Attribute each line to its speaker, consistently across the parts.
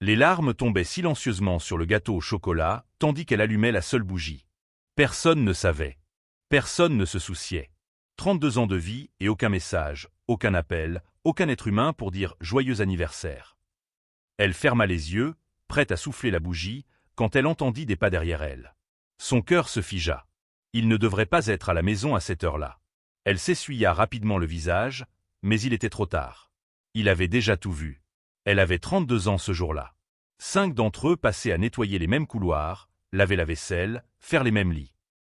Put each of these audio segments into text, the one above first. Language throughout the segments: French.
Speaker 1: Les larmes tombaient silencieusement sur le gâteau au chocolat, tandis qu'elle allumait la seule bougie. Personne ne savait. Personne ne se souciait. 32 ans de vie et aucun message, aucun appel, aucun être humain pour dire « joyeux anniversaire ». Elle ferma les yeux, prête à souffler la bougie, quand elle entendit des pas derrière elle. Son cœur se figea. Il ne devrait pas être à la maison à cette heure-là. Elle s'essuya rapidement le visage, mais il était trop tard. Il avait déjà tout vu. Elle avait 32 ans ce jour-là. 5 d'entre eux passaient à nettoyer les mêmes couloirs, laver la vaisselle, faire les mêmes lits.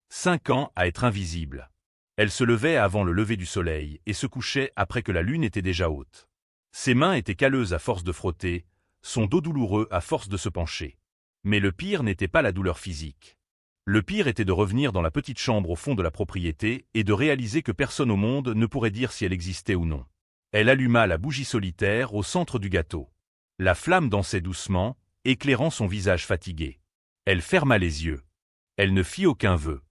Speaker 1: 5 ans à être invisible. Elle se levait avant le lever du soleil et se couchait après que la lune était déjà haute. Ses mains étaient calleuses à force de frotter, son dos douloureux à force de se pencher. Mais le pire n'était pas la douleur physique. Le pire était de revenir dans la petite chambre au fond de la propriété et de réaliser que personne au monde ne pourrait dire si elle existait ou non. Elle alluma la bougie solitaire au centre du gâteau. La flamme dansait doucement, éclairant son visage fatigué. Elle ferma les yeux. Elle ne fit aucun vœu.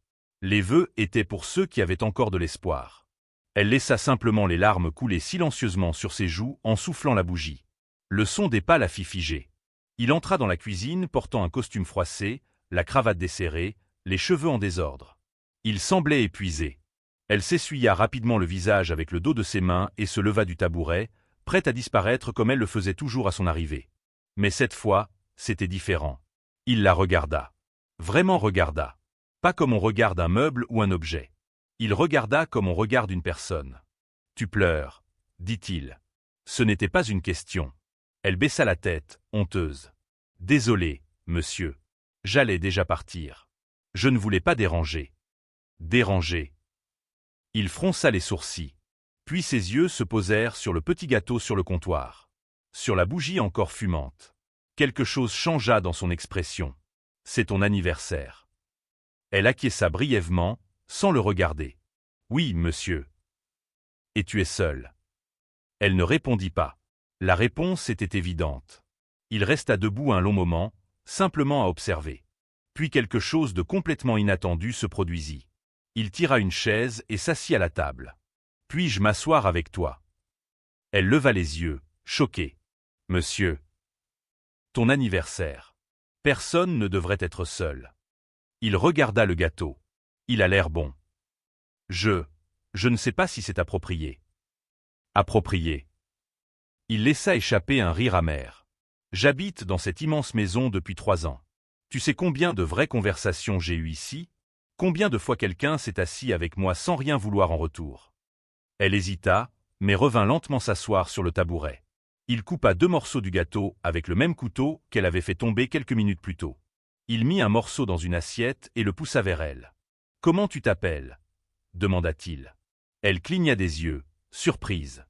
Speaker 1: Les vœux étaient pour ceux qui avaient encore de l'espoir. Elle laissa simplement les larmes couler silencieusement sur ses joues en soufflant la bougie. Le son des pas la fit figer. Il entra dans la cuisine portant un costume froissé, la cravate desserrée, les cheveux en désordre. Il semblait épuisé. Elle s'essuya rapidement le visage avec le dos de ses mains et se leva du tabouret, prête à disparaître comme elle le faisait toujours à son arrivée. Mais cette fois, c'était différent. Il la regarda. Vraiment regarda. Pas comme on regarde un meuble ou un objet. Il regarda comme on regarde une personne. « Tu pleures », dit-il. Ce n'était pas une question. Elle baissa la tête, honteuse. « Désolé, monsieur. J'allais déjà partir. Je ne voulais pas déranger. » Déranger. Il fronça les sourcils. Puis ses yeux se posèrent sur le petit gâteau sur le comptoir. Sur la bougie encore fumante. Quelque chose changea dans son expression. « C'est ton anniversaire. » Elle acquiesça brièvement, sans le regarder. « Oui, monsieur. »« Et tu es seule. » Elle ne répondit pas. La réponse était évidente. Il resta debout un long moment, simplement à observer. Puis quelque chose de complètement inattendu se produisit. Il tira une chaise et s'assit à la table. « Puis-je m'asseoir avec toi ?» Elle leva les yeux, choquée. « Monsieur. » « Ton anniversaire. Personne ne devrait être seul. » Il regarda le gâteau. Il a l'air bon. Je ne sais pas si c'est approprié. Approprié. Il laissa échapper un rire amer. J'habite dans cette immense maison depuis 3 ans. Tu sais combien de vraies conversations j'ai eues ici? Combien de fois quelqu'un s'est assis avec moi sans rien vouloir en retour? Elle hésita, mais revint lentement s'asseoir sur le tabouret. Il coupa 2 morceaux du gâteau avec le même couteau qu'elle avait fait tomber quelques minutes plus tôt. Il mit un morceau dans une assiette et le poussa vers elle. « Comment tu t'appelles » demanda-t-il. Elle cligna des yeux, surprise.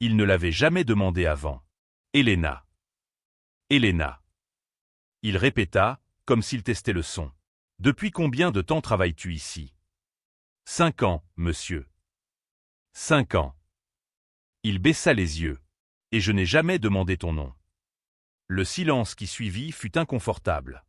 Speaker 1: Il ne l'avait jamais demandé avant. « Elena. »« Elena. » Il répéta, comme s'il testait le son. « Depuis combien de temps travailles-tu ici ?»« 5 ans, monsieur. »« 5 ans. » Il baissa les yeux. « Et je n'ai jamais demandé ton nom. » Le silence qui suivit fut inconfortable.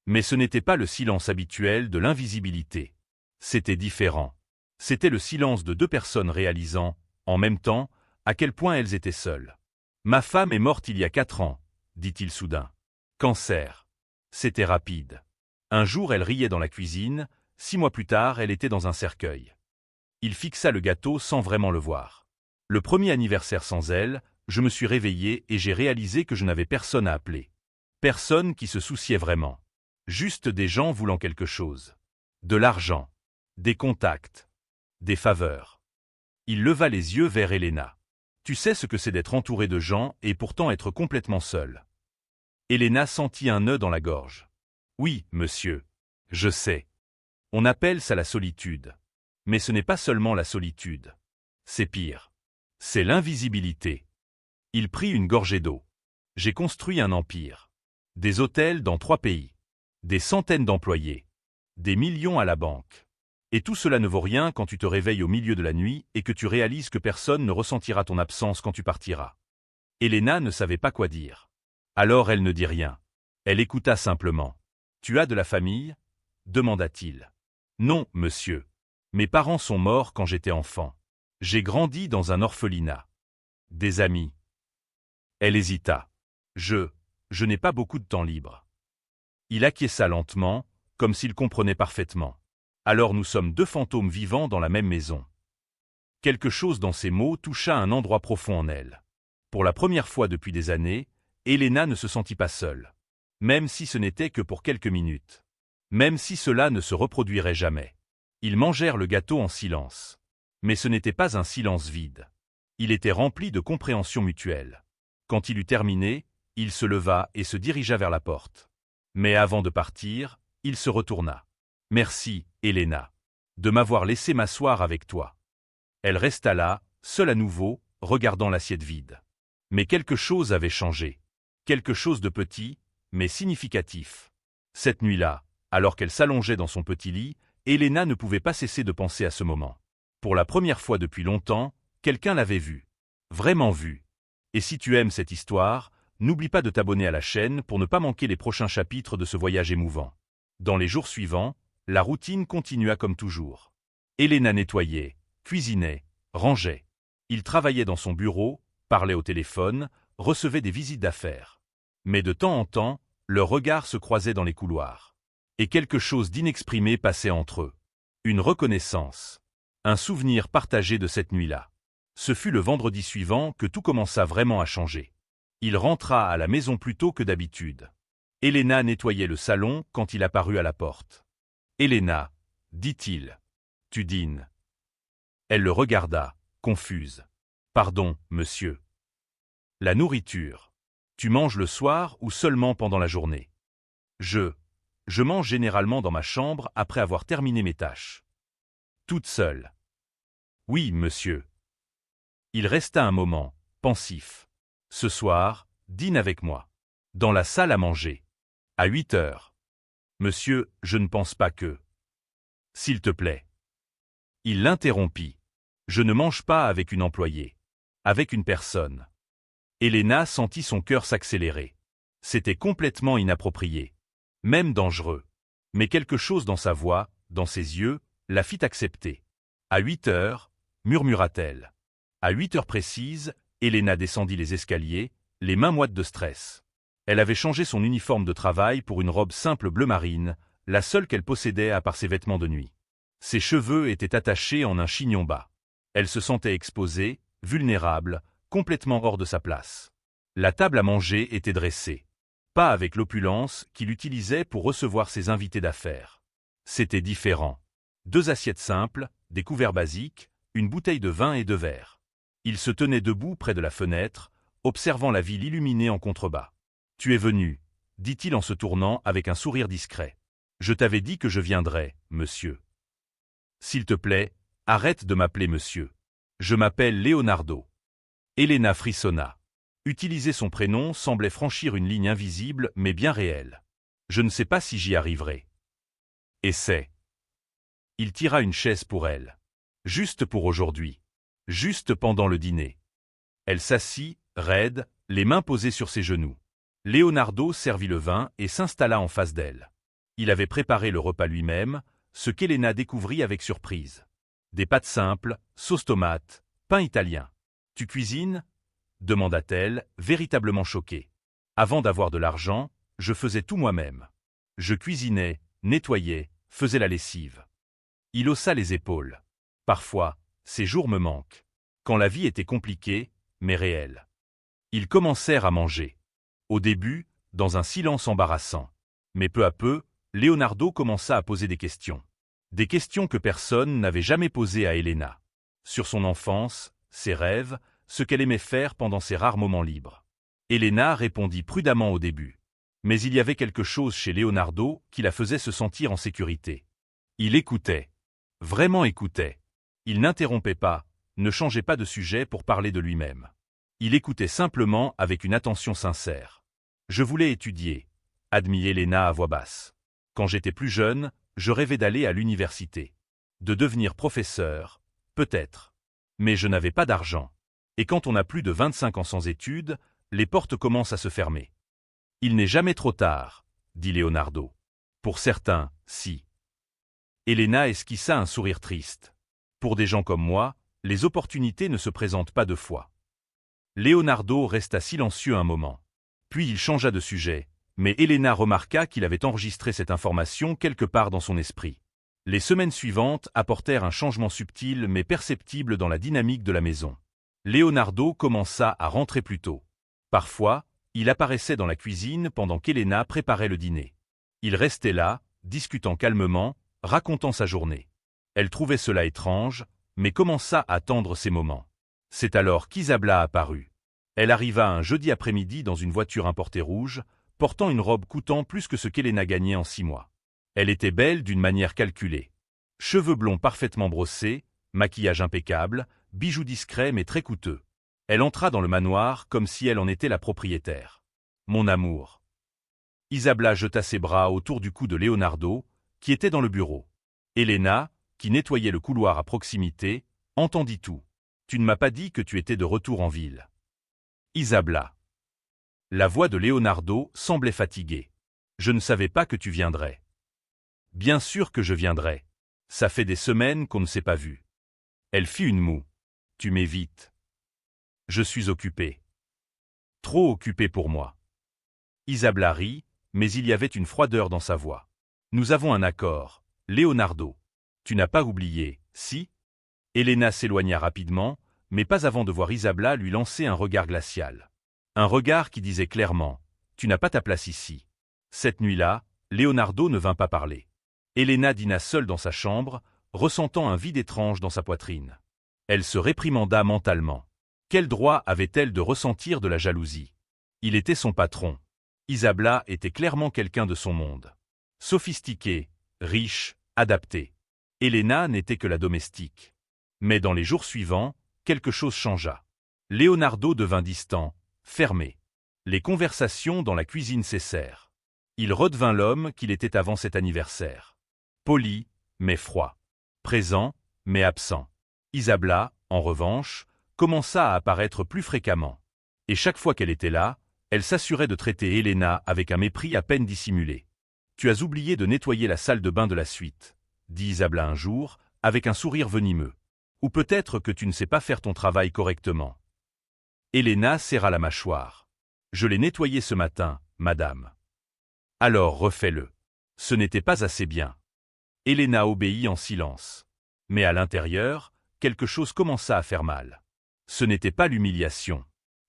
Speaker 1: Mais ce n'était pas le silence habituel de l'invisibilité. C'était différent. C'était le silence de 2 personnes réalisant, en même temps, à quel point elles étaient seules. « Ma femme est morte il y a 4 ans, » dit-il soudain. « Cancer. » C'était rapide. Un jour elle riait dans la cuisine, 6 mois plus tard elle était dans un cercueil. Il fixa le gâteau sans vraiment le voir. Le premier anniversaire sans elle, je me suis réveillé et j'ai réalisé que je n'avais personne à appeler. Personne qui se souciait vraiment. Juste des gens voulant quelque chose. De l'argent. Des contacts. Des faveurs. Il leva les yeux vers Elena. Tu sais ce que c'est d'être entouré de gens et pourtant être complètement seul. Elena sentit un nœud dans la gorge. Oui, monsieur. Je sais. On appelle ça la solitude. Mais ce n'est pas seulement la solitude. C'est pire. C'est l'invisibilité. Il prit une gorgée d'eau. J'ai construit un empire. Des hôtels dans 3 pays. Des centaines d'employés. Des millions à la banque. Et tout cela ne vaut rien quand tu te réveilles au milieu de la nuit et que tu réalises que personne ne ressentira ton absence quand tu partiras. Elena ne savait pas quoi dire. Alors elle ne dit rien. Elle écouta simplement. « Tu as de la famille » demanda-t-il. « Non, monsieur. Mes parents sont morts quand j'étais enfant. J'ai grandi dans un orphelinat. » « Des amis ?» Elle hésita. « je n'ai pas beaucoup de temps libre. Il acquiesça lentement, comme s'il comprenait parfaitement. Alors nous sommes deux fantômes vivants dans la même maison. Quelque chose dans ces mots toucha un endroit profond en elle. Pour la première fois depuis des années, Elena ne se sentit pas seule. Même si ce n'était que pour quelques minutes. Même si cela ne se reproduirait jamais. Ils mangèrent le gâteau en silence. Mais ce n'était pas un silence vide. Il était rempli de compréhension mutuelle. Quand il eut terminé, il se leva et se dirigea vers la porte. Mais avant de partir, il se retourna. « Merci, Elena, de m'avoir laissé m'asseoir avec toi. » Elle resta là, seule à nouveau, regardant l'assiette vide. Mais quelque chose avait changé. Quelque chose de petit, mais significatif. Cette nuit-là, alors qu'elle s'allongeait dans son petit lit, Elena ne pouvait pas cesser de penser à ce moment. Pour la première fois depuis longtemps, quelqu'un l'avait vue. Vraiment vue. Et si tu aimes cette histoire, n'oublie pas de t'abonner à la chaîne pour ne pas manquer les prochains chapitres de ce voyage émouvant. Dans les jours suivants, la routine continua comme toujours. Elena nettoyait, cuisinait, rangeait. Il travaillait dans son bureau, parlait au téléphone, recevait des visites d'affaires. Mais de temps en temps, leurs regards se croisaient dans les couloirs. Et quelque chose d'inexprimé passait entre eux. Une reconnaissance. Un souvenir partagé de cette nuit-là. Ce fut le vendredi suivant que tout commença vraiment à changer. Il rentra à la maison plus tôt que d'habitude. Elena nettoyait le salon quand il apparut à la porte. « Elena, dit-il, tu dînes. » Elle le regarda, confuse. « Pardon, monsieur. »« La nourriture. Tu manges le soir ou seulement pendant la journée ? » Je mange généralement dans ma chambre après avoir terminé mes tâches. »« Toute seule. »« Oui, monsieur. » Il resta un moment, pensif. « Ce soir, dîne avec moi. Dans la salle à manger. À 8 heures. »« Monsieur, je ne pense pas que... » »« S'il te plaît. » Il l'interrompit. « Je ne mange pas avec une employée. Avec une personne. » Elena sentit son cœur s'accélérer. C'était complètement inapproprié. Même dangereux. Mais quelque chose dans sa voix, dans ses yeux, la fit accepter. « À 8 heures, » murmura-t-elle. À 8 heures précises, Elena descendit les escaliers, les mains moites de stress. Elle avait changé son uniforme de travail pour une robe simple bleu marine, la seule qu'elle possédait à part ses vêtements de nuit. Ses cheveux étaient attachés en un chignon bas. Elle se sentait exposée, vulnérable, complètement hors de sa place. La table à manger était dressée. Pas avec l'opulence qu'il utilisait pour recevoir ses invités d'affaires. C'était différent. 2 assiettes simples, des couverts basiques, une bouteille de vin et 2 verres. Il se tenait debout près de la fenêtre, observant la ville illuminée en contrebas. « Tu es venu, » dit-il en se tournant avec un sourire discret. « Je t'avais dit que je viendrais, monsieur. »« S'il te plaît, arrête de m'appeler monsieur. Je m'appelle Leonardo. » Elena frissonna. Utiliser son prénom semblait franchir une ligne invisible mais bien réelle. « Je ne sais pas si j'y arriverai. »« Essaie. » Il tira une chaise pour elle. « Juste pour aujourd'hui. Juste pendant le dîner. » Elle s'assit, raide, les mains posées sur ses genoux. Leonardo servit le vin et s'installa en face d'elle. Il avait préparé le repas lui-même, ce qu'Elena découvrit avec surprise. Des pâtes simples, sauce tomate, pain italien. « Tu cuisines ?» demanda-t-elle, véritablement choquée. « Avant d'avoir de l'argent, je faisais tout moi-même. Je cuisinais, nettoyais, faisais la lessive. » Il haussa les épaules. « Parfois, ces jours me manquent. Quand la vie était compliquée, mais réelle. » Ils commencèrent à manger. Au début, dans un silence embarrassant. Mais peu à peu, Leonardo commença à poser des questions. Des questions que personne n'avait jamais posées à Elena. Sur son enfance, ses rêves, ce qu'elle aimait faire pendant ses rares moments libres. Elena répondit prudemment au début. Mais il y avait quelque chose chez Leonardo qui la faisait se sentir en sécurité. Il écoutait. Vraiment écoutait. Il n'interrompait pas, ne changeait pas de sujet pour parler de lui-même. Il écoutait simplement avec une attention sincère. « Je voulais étudier », admit Elena à voix basse. « Quand j'étais plus jeune, je rêvais d'aller à l'université. De devenir professeur, peut-être. Mais je n'avais pas d'argent. Et quand on a plus de 25 ans sans études, les portes commencent à se fermer. »« Il n'est jamais trop tard, » dit Leonardo. « Pour certains, si. » Elena esquissa un sourire triste. « Pour des gens comme moi, les opportunités ne se présentent pas 2 fois. » Leonardo resta silencieux un moment. Puis il changea de sujet, mais Elena remarqua qu'il avait enregistré cette information quelque part dans son esprit. Les semaines suivantes apportèrent un changement subtil mais perceptible dans la dynamique de la maison. Leonardo commença à rentrer plus tôt. Parfois, il apparaissait dans la cuisine pendant qu'Elena préparait le dîner. Il restait là, discutant calmement, racontant sa journée. Elle trouvait cela étrange, mais commença à attendre ces moments. C'est alors qu'Isabla apparut. Elle arriva un jeudi après-midi dans une voiture importée rouge, portant une robe coûtant plus que ce qu'Elena gagnait en 6 mois. Elle était belle d'une manière calculée. Cheveux blonds parfaitement brossés, maquillage impeccable, bijoux discrets mais très coûteux. Elle entra dans le manoir comme si elle en était la propriétaire. « Mon amour !» Isabla jeta ses bras autour du cou de Leonardo, qui était dans le bureau. Elena, qui nettoyait le couloir à proximité, entendit tout. « Tu ne m'as pas dit que tu étais de retour en ville. » Isabla. La voix de Leonardo semblait fatiguée. « Je ne savais pas que tu viendrais. »« Bien sûr que je viendrai. Ça fait des semaines qu'on ne s'est pas vu. » Elle fit une moue. « Tu m'évites. »« Je suis occupée. »« Trop occupée pour moi. » Isabla rit, mais il y avait une froideur dans sa voix. « Nous avons un accord, Leonardo. Tu n'as pas oublié, si ?» Elena s'éloigna rapidement, mais pas avant de voir Isabla lui lancer un regard glacial. Un regard qui disait clairement « Tu n'as pas ta place ici. » Cette nuit-là, Leonardo ne vint pas parler. Elena dîna seule dans sa chambre, ressentant un vide étrange dans sa poitrine. Elle se réprimanda mentalement. Quel droit avait-elle de ressentir de la jalousie? Il était son patron. Isabla était clairement quelqu'un de son monde. Sophistiquée, riche, adaptée. Elena n'était que la domestique. Mais dans les jours suivants, quelque chose changea. Leonardo devint distant, fermé. Les conversations dans la cuisine cessèrent. Il redevint l'homme qu'il était avant cet anniversaire. Poli, mais froid. Présent, mais absent. Isabla, en revanche, commença à apparaître plus fréquemment. Et chaque fois qu'elle était là, elle s'assurait de traiter Elena avec un mépris à peine dissimulé. « Tu as oublié de nettoyer la salle de bain de la suite, » dit Isabla un jour, avec un sourire venimeux. « Ou peut-être que tu ne sais pas faire ton travail correctement. » Elena serra la mâchoire. « Je l'ai nettoyé ce matin, madame. » « Alors refais-le. » Ce n'était pas assez bien. Elena obéit en silence. Mais à l'intérieur, quelque chose commença à faire mal. Ce n'était pas l'humiliation.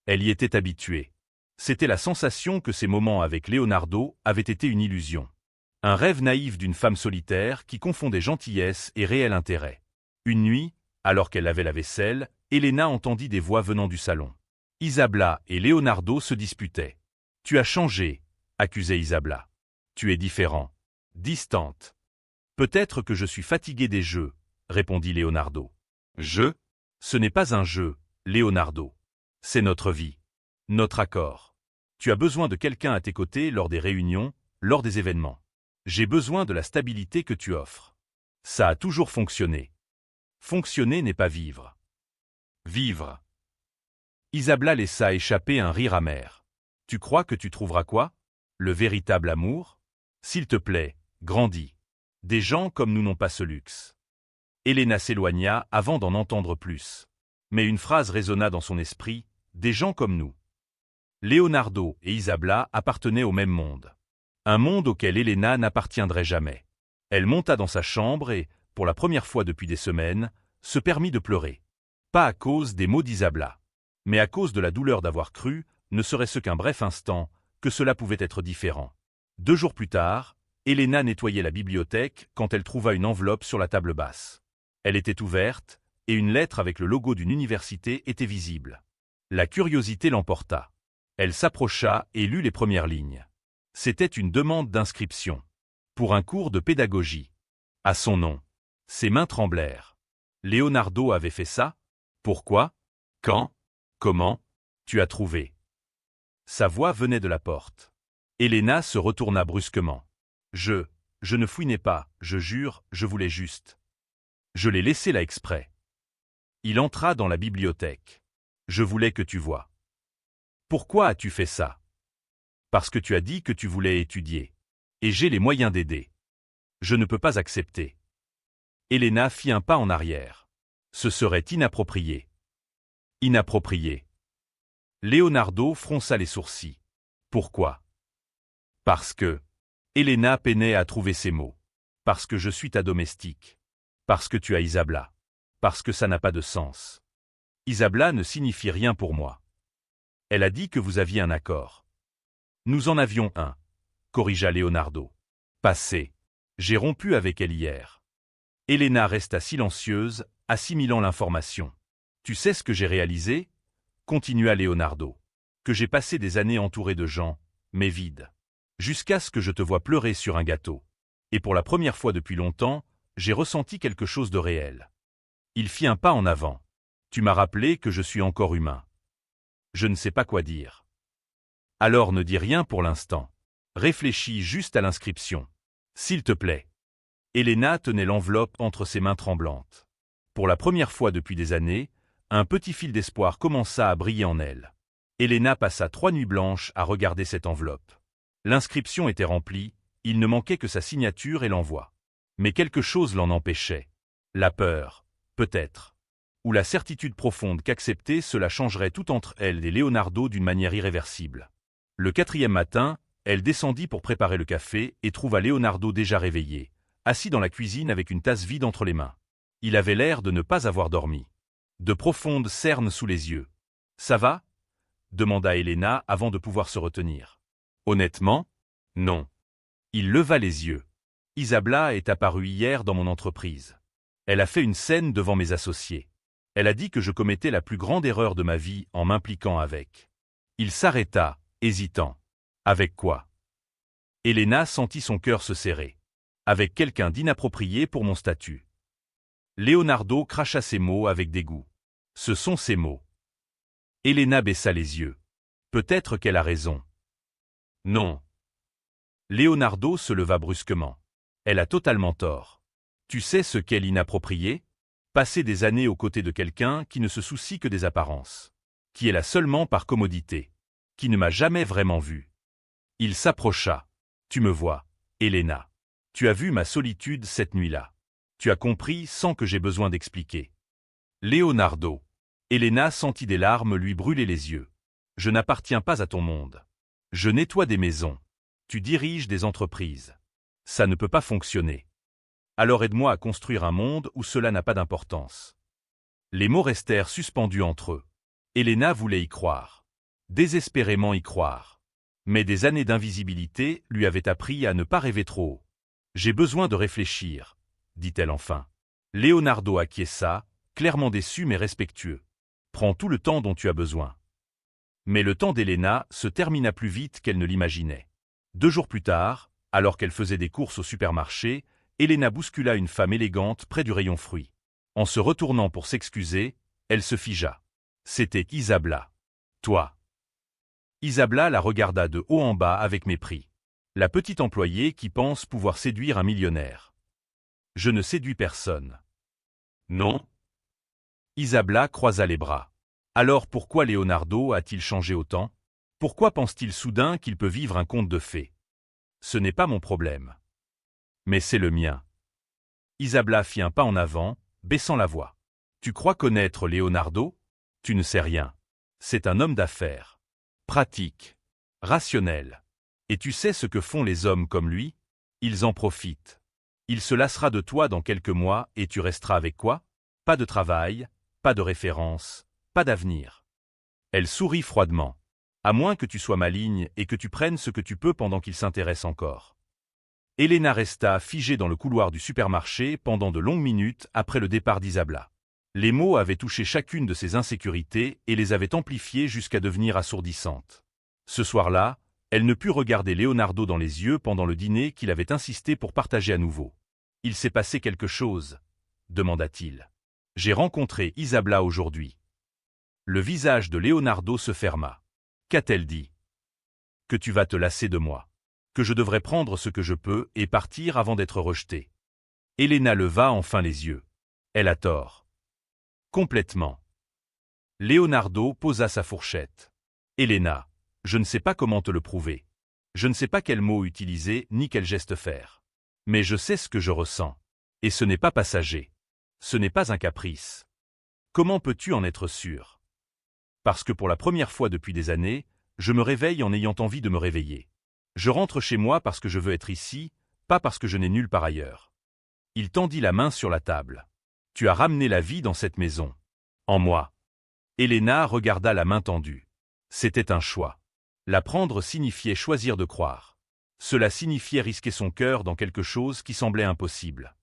Speaker 1: Elle y était habituée. C'était la sensation que ces moments avec Leonardo avaient été une illusion. Un rêve naïf d'une femme solitaire qui confondait gentillesse et réel intérêt. Une nuit, alors qu'elle lavait la vaisselle, Elena entendit des voix venant du salon. Isabla et Leonardo se disputaient. « Tu as changé », accusait Isabla. « Tu es différent. Distante. »« Peut-être que je suis fatigué des jeux, » répondit Leonardo. « Jeu ? Ce n'est pas un jeu, Leonardo. C'est notre vie. Notre accord. Tu as besoin de quelqu'un à tes côtés lors des réunions, lors des événements. J'ai besoin de la stabilité que tu offres. Ça a toujours fonctionné. Fonctionner n'est pas vivre. Vivre. » Isabla laissa échapper un rire amer. « Tu crois que tu trouveras quoi? Le véritable amour? S'il te plaît, grandis. Des gens comme nous n'ont pas ce luxe. » Elena s'éloigna avant d'en entendre plus. Mais une phrase résonna dans son esprit, « Des gens comme nous. » Leonardo et Isabla appartenaient au même monde. Un monde auquel Elena n'appartiendrait jamais. Elle monta dans sa chambre et, pour la première fois depuis des semaines, se permit de pleurer. Pas à cause des mots d'Isabla, mais à cause de la douleur d'avoir cru, ne serait-ce qu'un bref instant, que cela pouvait être différent. 2 jours plus tard, Elena nettoyait la bibliothèque quand elle trouva une enveloppe sur la table basse. Elle était ouverte, et une lettre avec le logo d'une université était visible. La curiosité l'emporta. Elle s'approcha et lut les premières lignes. C'était une demande d'inscription. Pour un cours de pédagogie. À son nom. Ses mains tremblèrent. Leonardo avait fait ça? Pourquoi? Quand? Comment? Tu as trouvé? Sa voix venait de la porte. Elena se retourna brusquement. Je ne fouinais pas, je jure, je voulais juste. Je l'ai laissé là exprès. Il entra dans la bibliothèque. Je voulais que tu vois. Pourquoi as-tu fait ça? Parce que tu as dit que tu voulais étudier. Et j'ai les moyens d'aider. Je ne peux pas accepter. Elena fit un pas en arrière. Ce serait inapproprié. Inapproprié. Leonardo fronça les sourcils. Pourquoi? Parce que... Elena peinait à trouver ses mots. Parce que je suis ta domestique. Parce que tu as Isabla. Parce que ça n'a pas de sens. Isabla ne signifie rien pour moi. Elle a dit que vous aviez un accord. Nous en avions un, corrigea Leonardo. Passé. J'ai rompu avec elle hier. Elena resta silencieuse, assimilant l'information. Tu sais ce que j'ai réalisé? Continua Leonardo. Que j'ai passé des années entouré de gens, mais vides. Jusqu'à ce que je te voie pleurer sur un gâteau. Et pour la première fois depuis longtemps, j'ai ressenti quelque chose de réel. Il fit un pas en avant. Tu m'as rappelé que je suis encore humain. Je ne sais pas quoi dire. Alors ne dis rien pour l'instant. Réfléchis juste à l'inscription. S'il te plaît. Elena tenait l'enveloppe entre ses mains tremblantes. Pour la première fois depuis des années, un petit fil d'espoir commença à briller en elle. Elena passa 3 nuits blanches à regarder cette enveloppe. L'inscription était remplie, il ne manquait que sa signature et l'envoi. Mais quelque chose l'en empêchait. La peur, peut-être. Ou la certitude profonde qu'accepter cela changerait tout entre elle et Leonardo d'une manière irréversible. Le 4e matin, elle descendit pour préparer le café et trouva Leonardo déjà réveillé, assis dans la cuisine avec une tasse vide entre les mains. Il avait l'air de ne pas avoir dormi. De profondes cernes sous les yeux. « Ça va » demanda Elena avant de pouvoir se retenir. Honnêtement, non. Il leva les yeux. Isabla est apparue hier dans mon entreprise. Elle a fait une scène devant mes associés. Elle a dit que je commettais la plus grande erreur de ma vie en m'impliquant avec. Il s'arrêta, hésitant. Avec quoi? Elena sentit son cœur se serrer. Avec quelqu'un d'inapproprié pour mon statut. Leonardo cracha ses mots avec dégoût. Ce sont ses mots. Elena baissa les yeux. Peut-être qu'elle a raison. Non. Leonardo se leva brusquement. Elle a totalement tort. Tu sais ce qu'est l'inapproprié? Passer des années aux côtés de quelqu'un qui ne se soucie que des apparences. Qui est là seulement par commodité. Qui ne m'a jamais vraiment vu. Il s'approcha. Tu me vois, Elena. Tu as vu ma solitude cette nuit-là. Tu as compris sans que j'aie besoin d'expliquer. Leonardo. Elena sentit des larmes lui brûler les yeux. Je n'appartiens pas à ton monde. Je nettoie des maisons. Tu diriges des entreprises. Ça ne peut pas fonctionner. Alors aide-moi à construire un monde où cela n'a pas d'importance. Les mots restèrent suspendus entre eux. Elena voulait y croire. Désespérément y croire. Mais des années d'invisibilité lui avaient appris à ne pas rêver trop haut. J'ai besoin de réfléchir, dit-elle enfin. Leonardo acquiesça, clairement déçu mais respectueux. Prends tout le temps dont tu as besoin. Mais le temps d'Elena se termina plus vite qu'elle ne l'imaginait. 2 jours plus tard, alors qu'elle faisait des courses au supermarché, Elena bouscula une femme élégante près du rayon fruits. En se retournant pour s'excuser, elle se figea. C'était Isabla. Toi. Isabla la regarda de haut en bas avec mépris. La petite employée qui pense pouvoir séduire un millionnaire. Je ne séduis personne. Non. Isabla croisa les bras. Alors pourquoi Leonardo a-t-il changé autant? Pourquoi pense-t-il soudain qu'il peut vivre un conte de fées? Ce n'est pas mon problème. Mais c'est le mien. Isabla fit un pas en avant, baissant la voix. Tu crois connaître Leonardo? Tu ne sais rien. C'est un homme d'affaires. Pratique. Rationnel. Et tu sais ce que font les hommes comme lui? Ils en profitent. Il se lassera de toi dans quelques mois et tu resteras avec quoi? Pas de travail, pas de référence, pas d'avenir. Elle sourit froidement. À moins que tu sois maligne et que tu prennes ce que tu peux pendant qu'il s'intéresse encore. Elena resta figée dans le couloir du supermarché pendant de longues minutes après le départ d'Isabla. Les mots avaient touché chacune de ses insécurités et les avaient amplifiées jusqu'à devenir assourdissantes. Ce soir-là, elle ne put regarder Leonardo dans les yeux pendant le dîner qu'il avait insisté pour partager à nouveau. « Il s'est passé quelque chose ?» demanda-t-il. « J'ai rencontré Isabla aujourd'hui. » Le visage de Leonardo se ferma. Qu'a-t-elle dit? Que tu vas te lasser de moi. Que je devrais prendre ce que je peux et partir avant d'être rejetée. Elena leva enfin les yeux. Elle a tort. Complètement. Leonardo posa sa fourchette. Elena, je ne sais pas comment te le prouver. Je ne sais pas quels mots utiliser ni quel geste faire. Mais je sais ce que je ressens. Et ce n'est pas passager. Ce n'est pas un caprice. Comment peux-tu en être sûr? Parce que pour la première fois depuis des années, Je me réveille en ayant envie de me réveiller. Je rentre chez moi parce que je veux être ici, pas parce que je n'ai nulle part ailleurs. Il tendit la main sur la table. Tu as ramené la vie dans cette maison. En moi. Helena regarda la main tendue. C'était un choix. La prendre signifiait choisir de croire. Cela signifiait risquer son cœur dans quelque chose qui semblait impossible.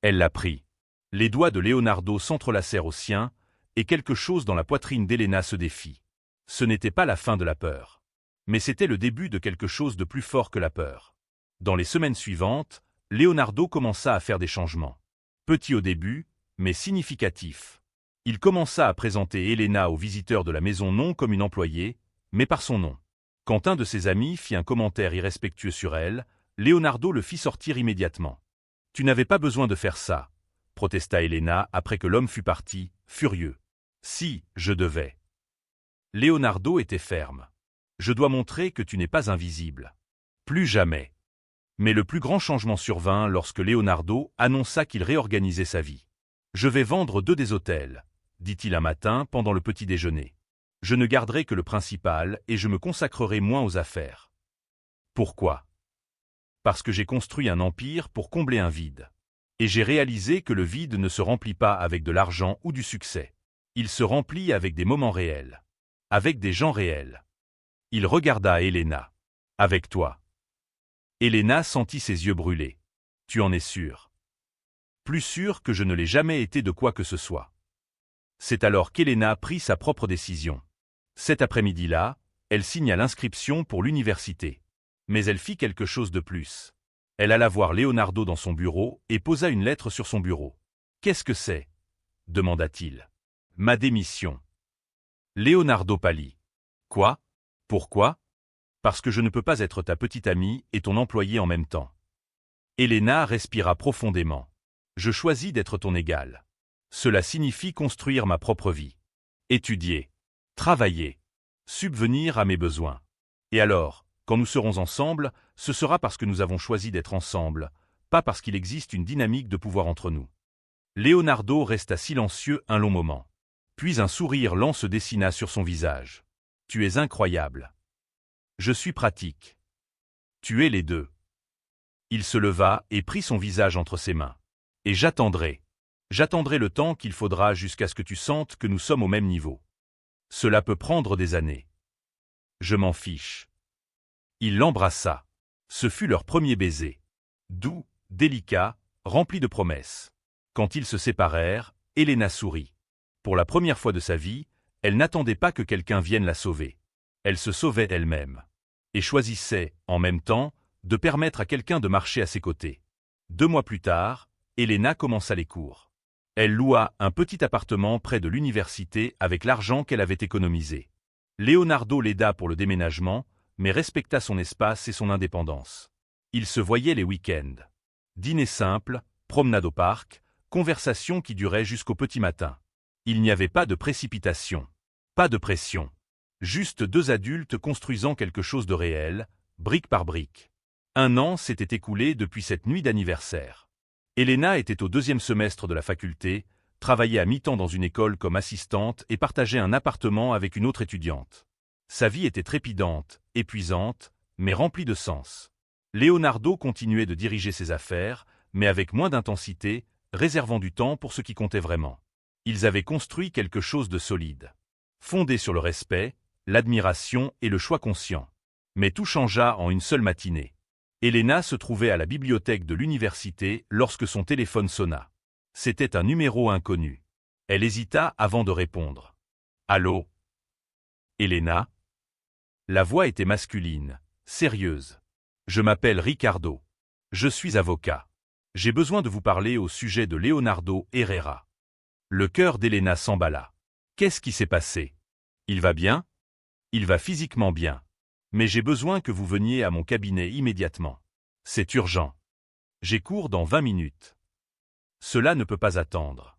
Speaker 1: Elle la prit. Les doigts de Leonardo s'entrelacèrent aux siens, et quelque chose dans la poitrine d'Helena se défit. Ce n'était pas la fin de la peur. Mais c'était le début de quelque chose de plus fort que la peur. Dans les semaines suivantes, Leonardo commença à faire des changements. Petit au début, mais significatif. Il commença à présenter Helena aux visiteurs de la maison non comme une employée, mais par son nom. Quand un de ses amis fit un commentaire irrespectueux sur elle, Leonardo le fit sortir immédiatement. « Tu n'avais pas besoin de faire ça », protesta Helena après que l'homme fut parti, furieux. « Si, je devais. » Leonardo était ferme. « Je dois montrer que tu n'es pas invisible. » Plus jamais. Mais le plus grand changement survint lorsque Leonardo annonça qu'il réorganisait sa vie. « Je vais vendre 2 des hôtels », dit-il un matin pendant le petit déjeuner. « Je ne garderai que le principal et je me consacrerai moins aux affaires. » Pourquoi? Parce que j'ai construit un empire pour combler un vide. Et j'ai réalisé que le vide ne se remplit pas avec de l'argent ou du succès. Il se remplit avec des moments réels. Avec des gens réels. Il regarda Helena. « Avec toi. » Helena sentit ses yeux brûler. « Tu en es sûr? » « Plus sûr que je ne l'ai jamais été de quoi que ce soit. » C'est alors qu'Helena prit sa propre décision. Cet après-midi-là, elle signa l'inscription pour l'université. Mais elle fit quelque chose de plus. Elle alla voir Leonardo dans son bureau et posa une lettre sur son bureau. « Qu'est-ce que c'est » demanda-t-il. « Ma démission. » Leonardo pâlit. « Quoi? Pourquoi? » « Parce que je ne peux pas être ta petite amie et ton employé en même temps. » Helena respira profondément. « Je choisis d'être ton égal. Cela signifie construire ma propre vie. Étudier. Travailler. Subvenir à mes besoins. Et alors, quand nous serons ensemble, ce sera parce que nous avons choisi d'être ensemble, pas parce qu'il existe une dynamique de pouvoir entre nous. » Leonardo resta silencieux un long moment. Puis un sourire lent se dessina sur son visage. « Tu es incroyable. » « Je suis pratique. » « Tu es les deux. » Il se leva et prit son visage entre ses mains. « Et j'attendrai. J'attendrai le temps qu'il faudra jusqu'à ce que tu sentes que nous sommes au même niveau. Cela peut prendre des années. Je m'en fiche. » Il l'embrassa. Ce fut leur premier baiser. Doux, délicat, rempli de promesses. Quand ils se séparèrent, Helena sourit. Pour la première fois de sa vie, elle n'attendait pas que quelqu'un vienne la sauver. Elle se sauvait elle-même. Et choisissait, en même temps, de permettre à quelqu'un de marcher à ses côtés. 2 mois plus tard, Helena commença les cours. Elle loua un petit appartement près de l'université avec l'argent qu'elle avait économisé. Leonardo l'aida pour le déménagement, mais respecta son espace et son indépendance. Ils se voyaient les week-ends. Dîner simple, promenade au parc, conversation qui durait jusqu'au petit matin. Il n'y avait pas de précipitation. Pas de pression. Juste 2 adultes construisant quelque chose de réel, brique par brique. 1 an s'était écoulé depuis cette nuit d'anniversaire. Helena était au 2e semestre de la faculté, travaillait à mi-temps dans une école comme assistante et partageait un appartement avec une autre étudiante. Sa vie était trépidante, épuisante, mais remplie de sens. Leonardo continuait de diriger ses affaires, mais avec moins d'intensité, réservant du temps pour ce qui comptait vraiment. Ils avaient construit quelque chose de solide. Fondé sur le respect, l'admiration et le choix conscient. Mais tout changea en une seule matinée. Helena se trouvait à la bibliothèque de l'université lorsque son téléphone sonna. C'était un numéro inconnu. Elle hésita avant de répondre. « Allô? Helena ?» La voix était masculine, sérieuse. « Je m'appelle Ricardo. Je suis avocat. J'ai besoin de vous parler au sujet de Leonardo Herrera. » Le cœur d'Helena s'emballa. Qu'est-ce qui s'est passé? Il va bien? Il va physiquement bien. Mais j'ai besoin que vous veniez à mon cabinet immédiatement. C'est urgent. J'ai cours dans 20 minutes. Cela ne peut pas attendre.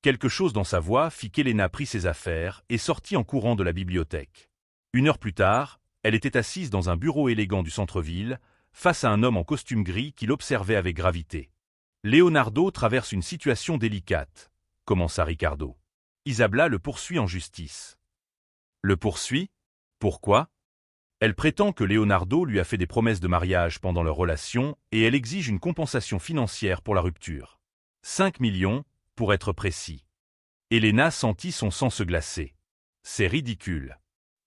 Speaker 1: Quelque chose dans sa voix fit qu'Helena prit ses affaires et sortit en courant de la bibliothèque. 1 heure plus tard, elle était assise dans un bureau élégant du centre-ville, face à un homme en costume gris qui l'observait avec gravité. « Leonardo traverse une situation délicate », commença Ricardo. « Isabella le poursuit en justice. » Le poursuit? Pourquoi? Elle prétend que Leonardo lui a fait des promesses de mariage pendant leur relation et elle exige une compensation financière pour la rupture. 5 millions, pour être précis. Elena sentit son sang se glacer. C'est ridicule.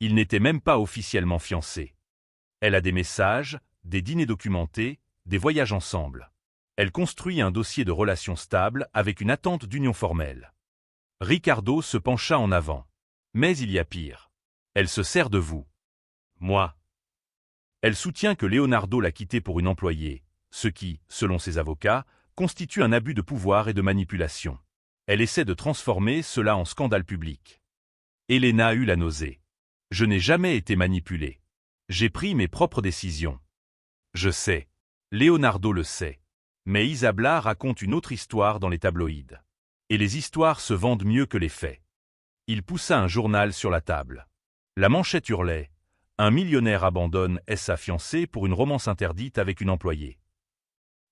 Speaker 1: Ils n'étaient même pas officiellement fiancés. Elle a des messages, des dîners documentés, des voyages ensemble. Elle construit un dossier de relations stables avec une attente d'union formelle. Ricardo se pencha en avant. Mais il y a pire. Elle se sert de vous. Moi. Elle soutient que Leonardo l'a quittée pour une employée, ce qui, selon ses avocats, constitue un abus de pouvoir et de manipulation. Elle essaie de transformer cela en scandale public. Elena eut la nausée. Je n'ai jamais été manipulée. J'ai pris mes propres décisions. Je sais. Leonardo le sait. Mais Isabella raconte une autre histoire dans les tabloïds. Et les histoires se vendent mieux que les faits. Il poussa un journal sur la table. La manchette hurlait. Un millionnaire abandonne sa fiancée pour une romance interdite avec une employée.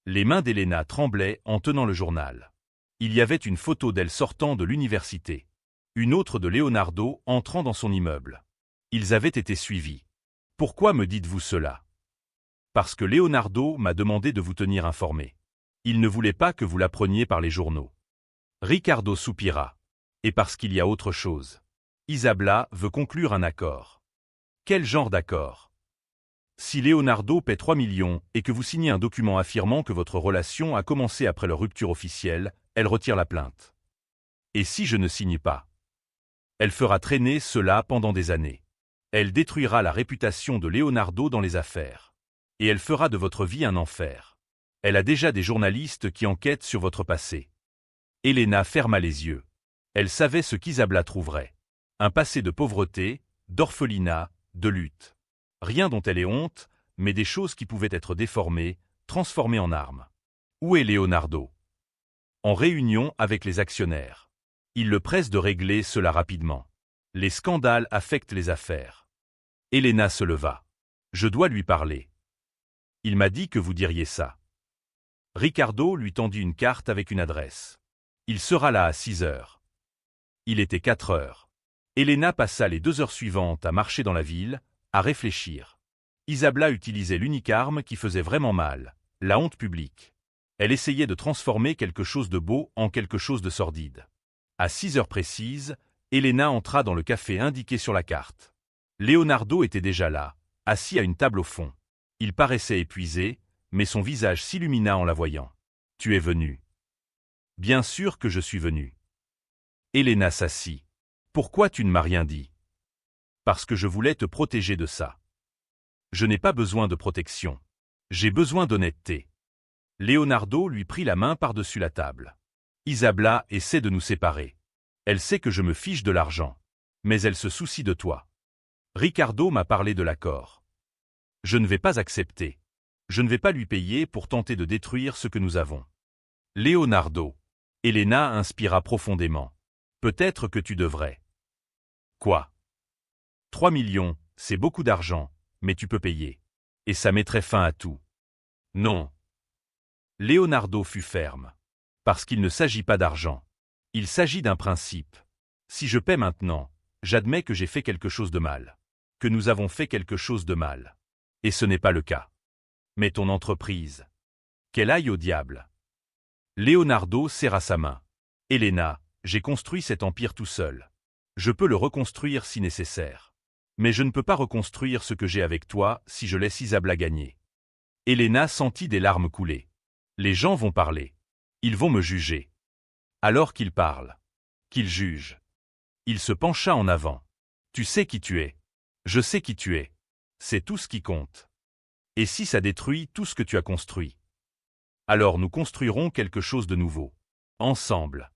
Speaker 1: Les mains d'Elena tremblaient en tenant le journal. Il y avait une photo d'elle sortant de l'université. Une autre de Leonardo entrant dans son immeuble. Ils avaient été suivis. Pourquoi me dites-vous cela? Parce que Leonardo m'a demandé de vous tenir informé. Il ne voulait pas que vous l'appreniez par les journaux. Ricardo soupira. Et parce qu'il y a autre chose. Isabella veut conclure un accord. Quel genre d'accord? Si Leonardo paie 3 millions et que vous signez un document affirmant que votre relation a commencé après leur rupture officielle, elle retire la plainte. Et si je ne signe pas? Elle fera traîner cela pendant des années. Elle détruira la réputation de Leonardo dans les affaires. Et elle fera de votre vie un enfer. Elle a déjà des journalistes qui enquêtent sur votre passé. Elena ferma les yeux. Elle savait ce qu'Isabella trouverait. Un passé de pauvreté, d'orphelinat, de lutte. Rien dont elle ait honte, mais des choses qui pouvaient être déformées, transformées en armes. Où est Leonardo? En réunion avec les actionnaires. Il le presse de régler cela rapidement. Les scandales affectent les affaires. Elena se leva. Je dois lui parler. Il m'a dit que vous diriez ça. Ricardo lui tendit une carte avec une adresse. Il sera là à 6 heures. Il était 4 heures. Elena passa les 2 heures suivantes à marcher dans la ville, à réfléchir. Isabella utilisait l'unique arme qui faisait vraiment mal, la honte publique. Elle essayait de transformer quelque chose de beau en quelque chose de sordide. À 6 heures précises, Elena entra dans le café indiqué sur la carte. Leonardo était déjà là, assis à une table au fond. Il paraissait épuisé, mais son visage s'illumina en la voyant. « Tu es venu. »« Bien sûr que je suis venu. » Elena s'assit. « Pourquoi tu ne m'as rien dit? » « Parce que je voulais te protéger de ça. Je n'ai pas besoin de protection. J'ai besoin d'honnêteté. » Leonardo lui prit la main par-dessus la table. « Isabella essaie de nous séparer. Elle sait que je me fiche de l'argent. Mais elle se soucie de toi. Ricardo m'a parlé de l'accord. Je ne vais pas accepter. Je ne vais pas lui payer pour tenter de détruire ce que nous avons. » Leonardo. Elena inspira profondément. « Peut-être que tu devrais. » Quoi? 3 millions, c'est beaucoup d'argent, mais tu peux payer. Et ça mettrait fin à tout. Non. Leonardo fut ferme. Parce qu'il ne s'agit pas d'argent. Il s'agit d'un principe. Si je paie maintenant, j'admets que j'ai fait quelque chose de mal. Que nous avons fait quelque chose de mal. Et ce n'est pas le cas. Mais ton entreprise. Qu'elle aille au diable. Leonardo serra sa main. Elena, j'ai construit cet empire tout seul. Je peux le reconstruire si nécessaire. Mais je ne peux pas reconstruire ce que j'ai avec toi si je laisse Isabella gagner. Elena sentit des larmes couler. Les gens vont parler. Ils vont me juger. Alors qu'ils parlent. Qu'ils jugent. Il se pencha en avant. Tu sais qui tu es. Je sais qui tu es. C'est tout ce qui compte. Et si ça détruit tout ce que tu as construit? Alors nous construirons quelque chose de nouveau. Ensemble.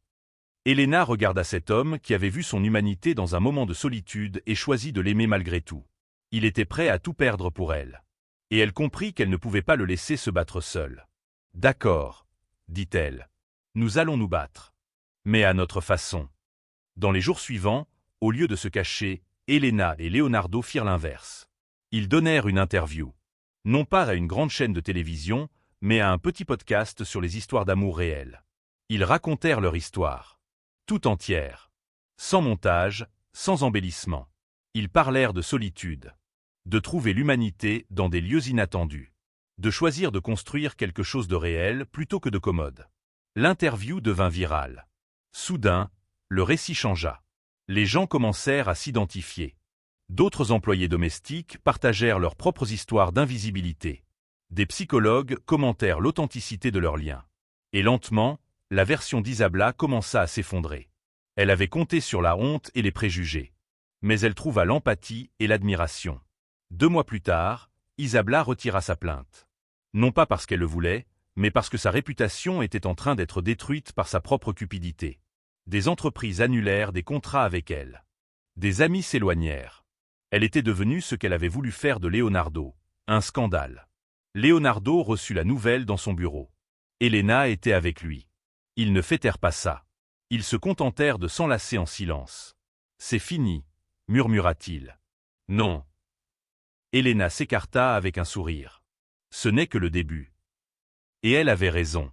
Speaker 1: Elena regarda cet homme qui avait vu son humanité dans un moment de solitude et choisi de l'aimer malgré tout. Il était prêt à tout perdre pour elle. Et elle comprit qu'elle ne pouvait pas le laisser se battre seul. « D'accord, » dit-elle. « Nous allons nous battre. Mais à notre façon. » Dans les jours suivants, au lieu de se cacher, Elena et Leonardo firent l'inverse. Ils donnèrent une interview. Non pas à une grande chaîne de télévision, mais à un petit podcast sur les histoires d'amour réelles. Ils racontèrent leur histoire. Tout entière. Sans montage, sans embellissement. Ils parlèrent de solitude. de trouver l'humanité dans des lieux inattendus, de choisir de construire quelque chose de réel plutôt que de commode. L'interview devint virale. Soudain, le récit changea. Les gens commencèrent à s'identifier. D'autres employés domestiques partagèrent leurs propres histoires d'invisibilité. Des psychologues commentèrent l'authenticité de leurs liens. Et lentement, la version d'Isabla commença à s'effondrer. Elle avait compté sur la honte et les préjugés. Mais elle trouva l'empathie et l'admiration. 2 mois plus tard, Isabla retira sa plainte. Non pas parce qu'elle le voulait, mais parce que sa réputation était en train d'être détruite par sa propre cupidité. Des entreprises annulèrent des contrats avec elle. Des amis s'éloignèrent. Elle était devenue ce qu'elle avait voulu faire de Leonardo, un scandale. Leonardo reçut la nouvelle dans son bureau. Elena était avec lui. Ils ne fêtèrent pas ça. Ils se contentèrent de s'enlacer en silence. « C'est fini », murmura-t-il. « Non. » Elena s'écarta avec un sourire. Ce n'est que le début. Et elle avait raison.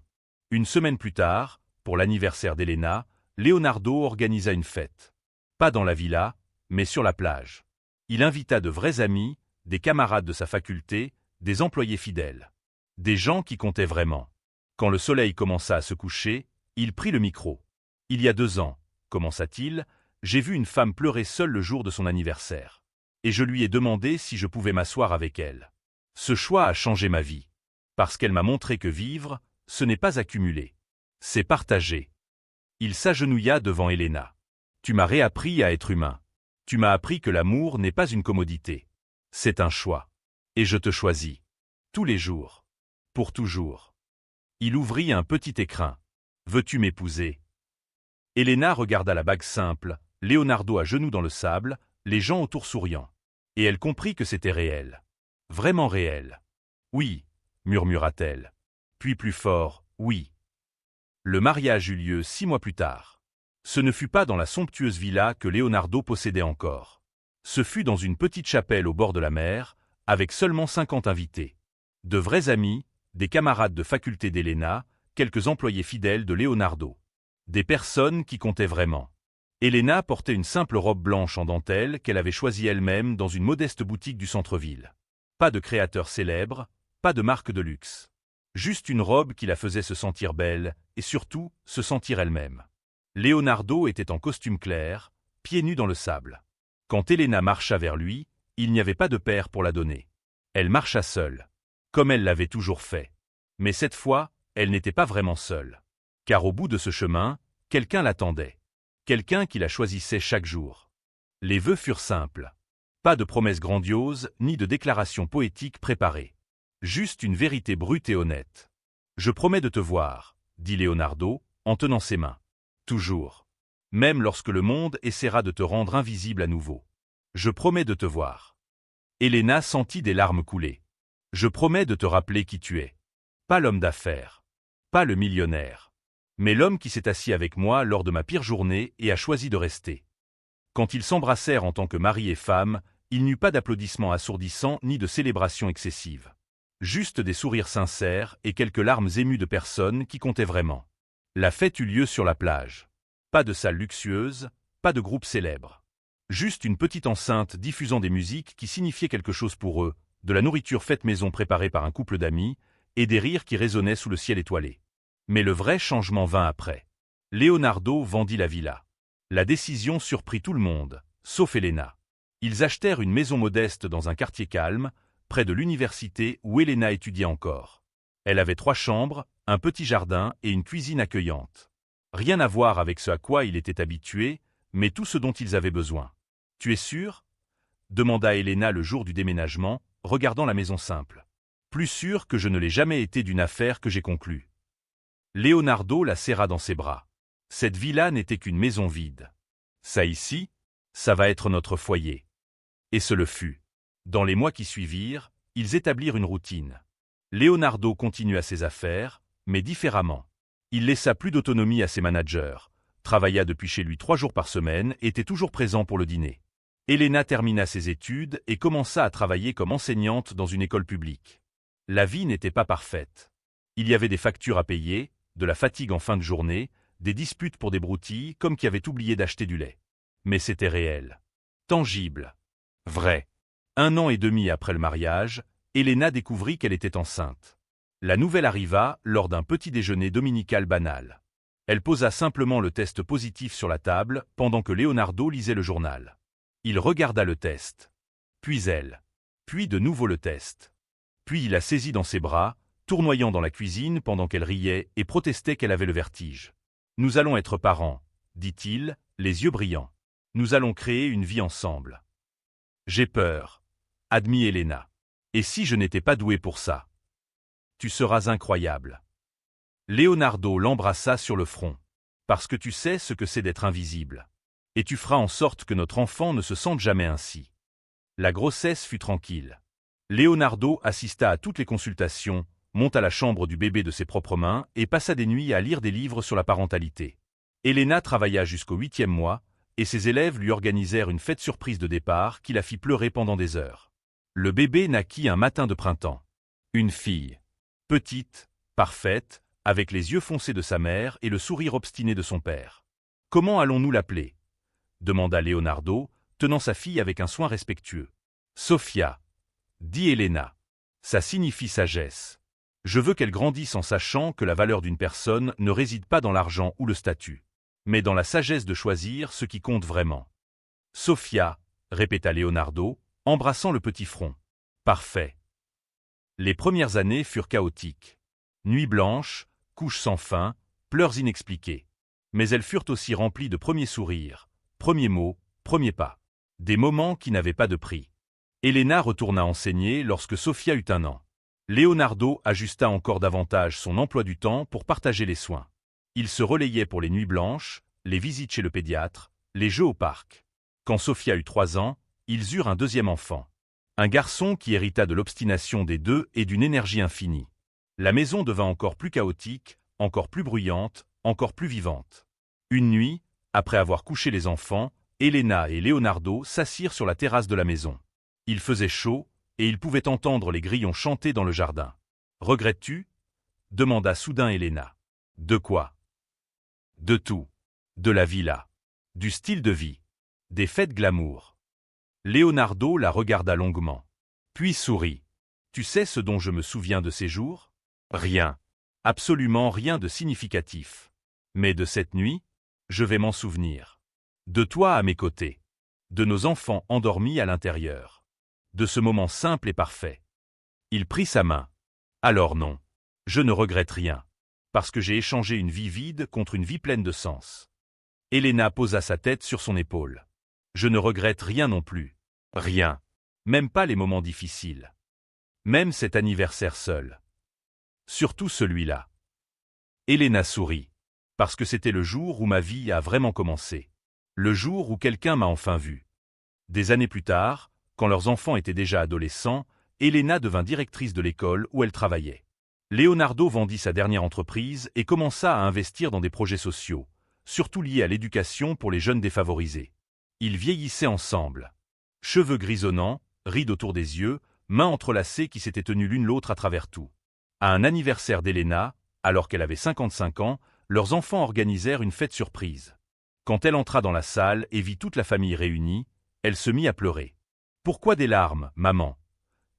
Speaker 1: Une semaine plus tard, pour l'anniversaire d'Elena, Leonardo organisa une fête. Pas dans la villa, mais sur la plage. Il invita de vrais amis, des camarades de sa faculté, des employés fidèles. Des gens qui comptaient vraiment. Quand le soleil commença à se coucher, il prit le micro. « Il y a 2 ans, commença-t-il, j'ai vu une femme pleurer seule le jour de son anniversaire. Et je lui ai demandé si je pouvais m'asseoir avec elle. Ce choix a changé ma vie. Parce qu'elle m'a montré que vivre, ce n'est pas accumuler. C'est partager. » Il s'agenouilla devant Elena. « Tu m'as réappris à être humain. Tu m'as appris que l'amour n'est pas une commodité. C'est un choix. Et je te choisis. Tous les jours. Pour toujours. » Il ouvrit un petit écrin. « Veux-tu m'épouser » Elena regarda la bague simple, Leonardo à genoux dans le sable, les gens autour souriant. Et elle comprit que c'était réel. Vraiment réel. « Oui » murmura-t-elle. Puis plus fort, « oui ». Le mariage eut lieu 6 mois plus tard. Ce ne fut pas dans la somptueuse villa que Leonardo possédait encore. Ce fut dans une petite chapelle au bord de la mer, avec seulement 50 invités. De vrais amis, des camarades de faculté d'Elena, quelques employés fidèles de Leonardo. Des personnes qui comptaient vraiment. Elena portait une simple robe blanche en dentelle qu'elle avait choisie elle-même dans une modeste boutique du centre-ville. Pas de créateur célèbre, pas de marque de luxe. Juste une robe qui la faisait se sentir belle, et surtout, se sentir elle-même. Leonardo était en costume clair, pieds nus dans le sable. Quand Elena marcha vers lui, il n'y avait pas de père pour la donner. Elle marcha seule, comme elle l'avait toujours fait. Mais cette fois, elle n'était pas vraiment seule. Car au bout de ce chemin, quelqu'un l'attendait. Quelqu'un qui la choisissait chaque jour. Les vœux furent simples. Pas de promesses grandioses, ni de déclarations poétiques préparées. Juste une vérité brute et honnête. « Je promets de te voir », dit Leonardo, en tenant ses mains. « Toujours. Même lorsque le monde essaiera de te rendre invisible à nouveau. Je promets de te voir. » Elena sentit des larmes couler. « Je promets de te rappeler qui tu es. Pas l'homme d'affaires. Pas le millionnaire. Mais l'homme qui s'est assis avec moi lors de ma pire journée et a choisi de rester. » Quand ils s'embrassèrent en tant que mari et femme, il n'y eut pas d'applaudissements assourdissants ni de célébrations excessives. Juste des sourires sincères et quelques larmes émues de personnes qui comptaient vraiment. La fête eut lieu sur la plage. Pas de salle luxueuse, pas de groupe célèbre. Juste une petite enceinte diffusant des musiques qui signifiaient quelque chose pour eux, de la nourriture faite maison préparée par un couple d'amis, et des rires qui résonnaient sous le ciel étoilé. Mais le vrai changement vint après. Leonardo vendit la villa. La décision surprit tout le monde, sauf Elena. Ils achetèrent une maison modeste dans un quartier calme, près de l'université où Elena étudiait encore. Elle avait 3 chambres, un petit jardin et une cuisine accueillante. Rien à voir avec ce à quoi il était habitué, mais tout ce dont ils avaient besoin. « Tu es sûr ?» demanda Elena le jour du déménagement, regardant la maison simple. « Plus sûr que je ne l'ai jamais été d'une affaire que j'ai conclue. » Leonardo la serra dans ses bras. Cette villa n'était qu'une maison vide. Ça ici, ça va être notre foyer. Et ce le fut. Dans les mois qui suivirent, ils établirent une routine. Leonardo continua ses affaires, mais différemment. Il laissa plus d'autonomie à ses managers, travailla depuis chez lui 3 jours par semaine et était toujours présent pour le dîner. Elena termina ses études et commença à travailler comme enseignante dans une école publique. La vie n'était pas parfaite. Il y avait des factures à payer, de la fatigue en fin de journée, des disputes pour des broutilles comme qui avaient oublié d'acheter du lait. Mais c'était réel. Tangible. Vrai. 1 an et demi après le mariage, Elena découvrit qu'elle était enceinte. La nouvelle arriva lors d'un petit déjeuner dominical banal. Elle posa simplement le test positif sur la table pendant que Leonardo lisait le journal. Il regarda le test. Puis elle. Puis de nouveau le test. Puis il la saisit dans ses bras, tournoyant dans la cuisine pendant qu'elle riait et protestait qu'elle avait le vertige. « Nous allons être parents, » dit-il, les yeux brillants. « Nous allons créer une vie ensemble. »« J'ai peur, » admit Elena. « Et si je n'étais pas douée pour ça ? Tu seras incroyable. » Leonardo l'embrassa sur le front. « Parce que tu sais ce que c'est d'être invisible. Et tu feras en sorte que notre enfant ne se sente jamais ainsi. » La grossesse fut tranquille. Leonardo assista à toutes les consultations, monta la chambre du bébé de ses propres mains et passa des nuits à lire des livres sur la parentalité. Elena travailla jusqu'au 8e mois, et ses élèves lui organisèrent une fête surprise de départ qui la fit pleurer pendant des heures. Le bébé naquit un matin de printemps. Une fille. Petite, parfaite, avec les yeux foncés de sa mère et le sourire obstiné de son père. « Comment allons-nous l'appeler » demanda Leonardo, tenant sa fille avec un soin respectueux. « Sofia » dit Elena. « Ça signifie sagesse. Je veux qu'elle grandisse en sachant que la valeur d'une personne ne réside pas dans l'argent ou le statut, mais dans la sagesse de choisir ce qui compte vraiment. »« Sofia » répéta Leonardo, embrassant le petit front. « Parfait. » Les premières années furent chaotiques. Nuits blanches, couches sans fin, pleurs inexpliqués. Mais elles furent aussi remplies de premiers sourires, premiers mots, premiers pas. Des moments qui n'avaient pas de prix. Elena retourna enseigner lorsque Sofia eut 1 an. Leonardo ajusta encore davantage son emploi du temps pour partager les soins. Il se relayait pour les nuits blanches, les visites chez le pédiatre, les jeux au parc. Quand Sofia eut 3 ans, ils eurent un 2e enfant. Un garçon qui hérita de l'obstination des deux et d'une énergie infinie. La maison devint encore plus chaotique, encore plus bruyante, encore plus vivante. Une nuit, après avoir couché les enfants, Elena et Leonardo s'assirent sur la terrasse de la maison. Il faisait chaud, et ils pouvaient entendre les grillons chanter dans le jardin. « Regrettes-tu » demanda soudain Elena. « De quoi ?»« De tout. De la villa. Du style de vie. Des fêtes glamour. » Leonardo la regarda longuement. Puis sourit. « Tu sais ce dont je me souviens de ces jours ? Rien. Absolument rien de significatif. Mais de cette nuit, je vais m'en souvenir. De toi à mes côtés. De nos enfants endormis à l'intérieur. De ce moment simple et parfait. » Il prit sa main. « Alors non. Je ne regrette rien. Parce que j'ai échangé une vie vide contre une vie pleine de sens. » Elena posa sa tête sur son épaule. « Je ne regrette rien non plus. Rien. Même pas les moments difficiles. Même cet anniversaire seul. Surtout celui-là. » Elena sourit. Parce que c'était le jour où ma vie a vraiment commencé. Le jour où quelqu'un m'a enfin vu. Des années plus tard, quand leurs enfants étaient déjà adolescents, Elena devint directrice de l'école où elle travaillait. Leonardo vendit sa dernière entreprise et commença à investir dans des projets sociaux, surtout liés à l'éducation pour les jeunes défavorisés. Ils vieillissaient ensemble. Cheveux grisonnants, rides autour des yeux, mains entrelacées qui s'étaient tenues l'une l'autre à travers tout. À un anniversaire d'Elena, alors qu'elle avait 55 ans, leurs enfants organisèrent une fête surprise. Quand elle entra dans la salle et vit toute la famille réunie, elle se mit à pleurer. « Pourquoi des larmes, maman ?»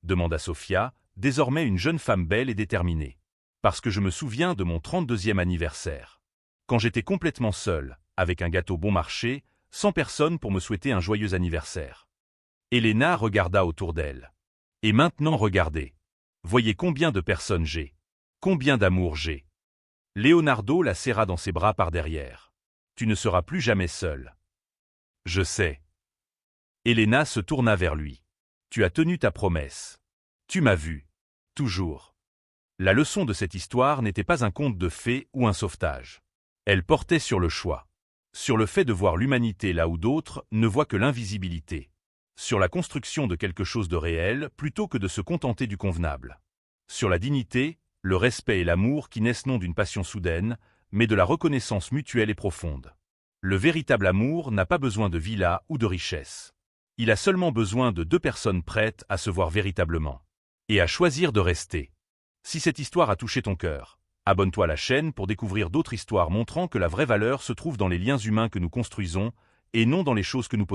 Speaker 1: demanda Sofia, désormais une jeune femme belle et déterminée. « Parce que je me souviens de mon 32e anniversaire. Quand j'étais complètement seule, avec un gâteau bon marché, sans personne pour me souhaiter un joyeux anniversaire. » Elena regarda autour d'elle. « Et maintenant regardez. Voyez combien de personnes j'ai. Combien d'amour j'ai. » Leonardo la serra dans ses bras par derrière. « Tu ne seras plus jamais seule. »« Je sais. » Elena se tourna vers lui. « Tu as tenu ta promesse. Tu m'as vu. Toujours. » La leçon de cette histoire n'était pas un conte de fées ou un sauvetage. Elle portait sur le choix. Sur le fait de voir l'humanité là où d'autres ne voient que l'invisibilité. Sur la construction de quelque chose de réel plutôt que de se contenter du convenable. Sur la dignité, le respect et l'amour qui naissent non d'une passion soudaine, mais de la reconnaissance mutuelle et profonde. Le véritable amour n'a pas besoin de villa ou de richesse. Il a seulement besoin de 2 personnes prêtes à se voir véritablement. Et à choisir de rester. Si cette histoire a touché ton cœur, abonne-toi à la chaîne pour découvrir d'autres histoires montrant que la vraie valeur se trouve dans les liens humains que nous construisons et non dans les choses que nous possédons.